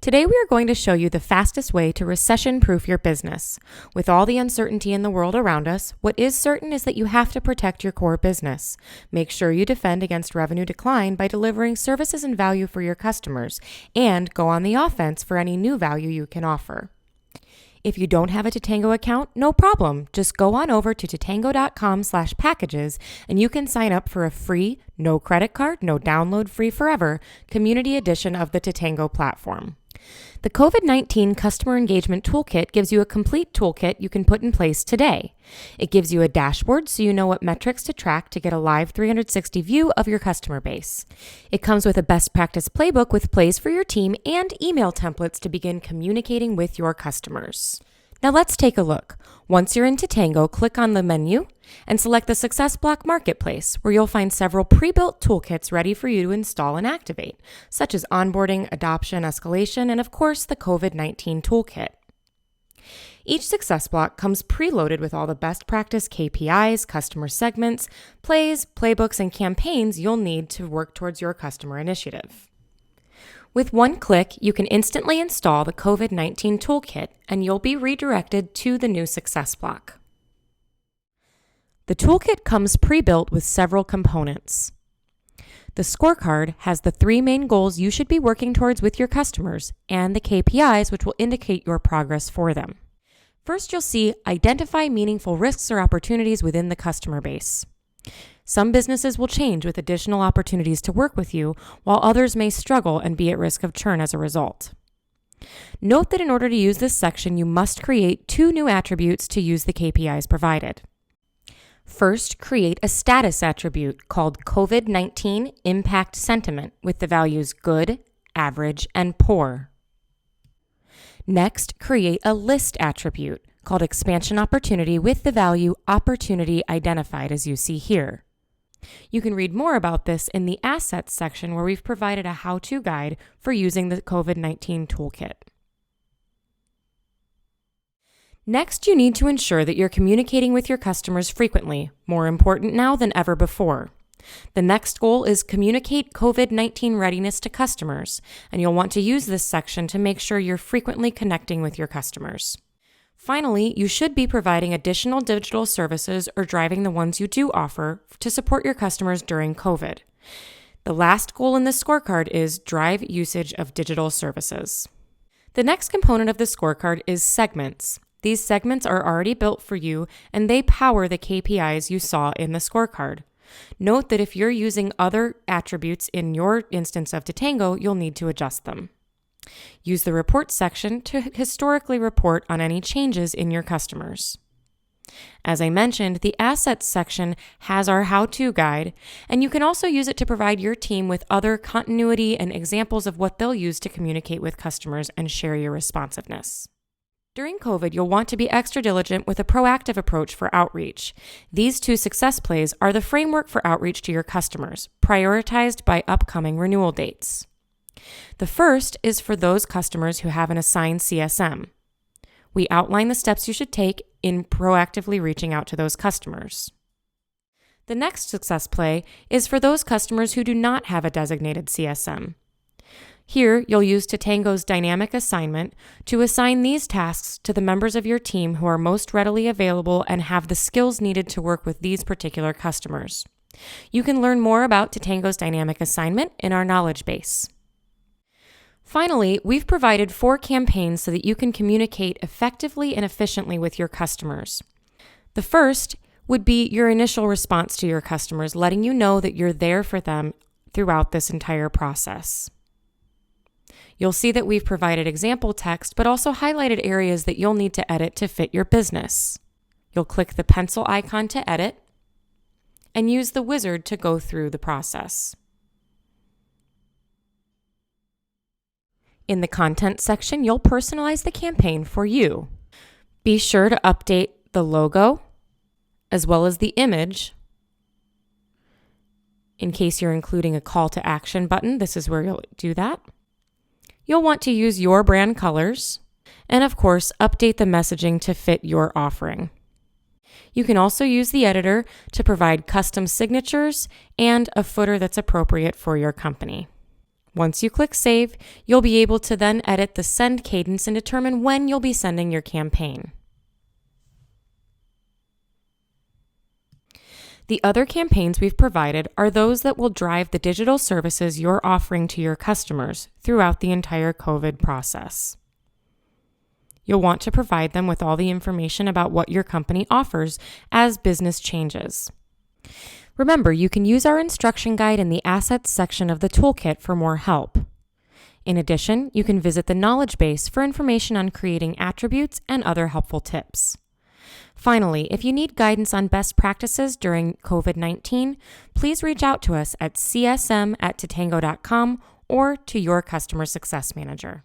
Today we are going to show you the fastest way to recession-proof your business. With all the uncertainty in the world around us, what is certain is that you have to protect your core business. Make sure you defend against revenue decline by delivering services and value for your customers, and go on the offense for any new value you can offer. If you don't have a Totango account, no problem. Just go on over to totango.com/packages and you can sign up for a free, no credit card, no download, free forever community edition of the Totango platform. The COVID-19 Customer Engagement Toolkit gives you a complete toolkit you can put in place today. It gives you a dashboard so you know what metrics to track to get a live 360 view of your customer base. It comes with a best practice playbook with plays for your team and email templates to begin communicating with your customers. Now let's take a look. Once you're in Totango, click on the menu and select the Success Block Marketplace, where you'll find several pre-built toolkits ready for you to install and activate, such as onboarding, adoption, escalation, and of course the COVID-19 Toolkit. Each Success Block comes preloaded with all the best practice KPIs, customer segments, plays, playbooks, and campaigns you'll need to work towards your customer initiative. With one click, you can instantly install the COVID-19 Toolkit and you'll be redirected to the new Success Block. The toolkit comes pre-built with several components. The scorecard has the 3 main goals you should be working towards with your customers and the KPIs which will indicate your progress for them. First, you'll see identify meaningful risks or opportunities within the customer base. Some businesses will change with additional opportunities to work with you, while others may struggle and be at risk of churn as a result. Note that in order to use this section, you must create 2 new attributes to use the KPIs provided. First, create a status attribute called COVID-19 Impact Sentiment with the values good, average, and poor. Next, create a list attribute called Expansion Opportunity with the value Opportunity Identified as you see here. You can read more about this in the Assets section where we've provided a how-to guide for using the COVID-19 Toolkit. Next, you need to ensure that you're communicating with your customers frequently, more important now than ever before. The next goal is communicate COVID-19 readiness to customers, and you'll want to use this section to make sure you're frequently connecting with your customers. Finally, you should be providing additional digital services or driving the ones you do offer to support your customers during COVID. The last goal in the scorecard is drive usage of digital services. The next component of the scorecard is segments. These segments are already built for you and they power the KPIs you saw in the scorecard. Note that if you're using other attributes in your instance of Totango, you'll need to adjust them. Use the Report section to historically report on any changes in your customers. As I mentioned, the Assets section has our how-to guide, and you can also use it to provide your team with other continuity and examples of what they'll use to communicate with customers and share your responsiveness. During COVID, you'll want to be extra diligent with a proactive approach for outreach. These 2 success plays are the framework for outreach to your customers, prioritized by upcoming renewal dates. The first is for those customers who have an assigned CSM. We outline the steps you should take in proactively reaching out to those customers. The next success play is for those customers who do not have a designated CSM. Here, you'll use Totango's dynamic assignment to assign these tasks to the members of your team who are most readily available and have the skills needed to work with these particular customers. You can learn more about Totango's dynamic assignment in our knowledge base. Finally, we've provided 4 campaigns so that you can communicate effectively and efficiently with your customers. The first would be your initial response to your customers, letting you know that you're there for them throughout this entire process. You'll see that we've provided example text, but also highlighted areas that you'll need to edit to fit your business. You'll click the pencil icon to edit and use the wizard to go through the process. In the content section, you'll personalize the campaign for you. Be sure to update the logo as well as the image. In case you're including a call to action button, this is where you'll do that. You'll want to use your brand colors and, of course, update the messaging to fit your offering. You can also use the editor to provide custom signatures and a footer that's appropriate for your company. Once you click Save, you'll be able to then edit the send cadence and determine when you'll be sending your campaign. The other campaigns we've provided are those that will drive the digital services you're offering to your customers throughout the entire COVID process. You'll want to provide them with all the information about what your company offers as business changes. Remember, you can use our instruction guide in the Assets section of the toolkit for more help. In addition, you can visit the knowledge base for information on creating attributes and other helpful tips. Finally, if you need guidance on best practices during COVID-19, please reach out to us at csm@totango.com or to your customer success manager.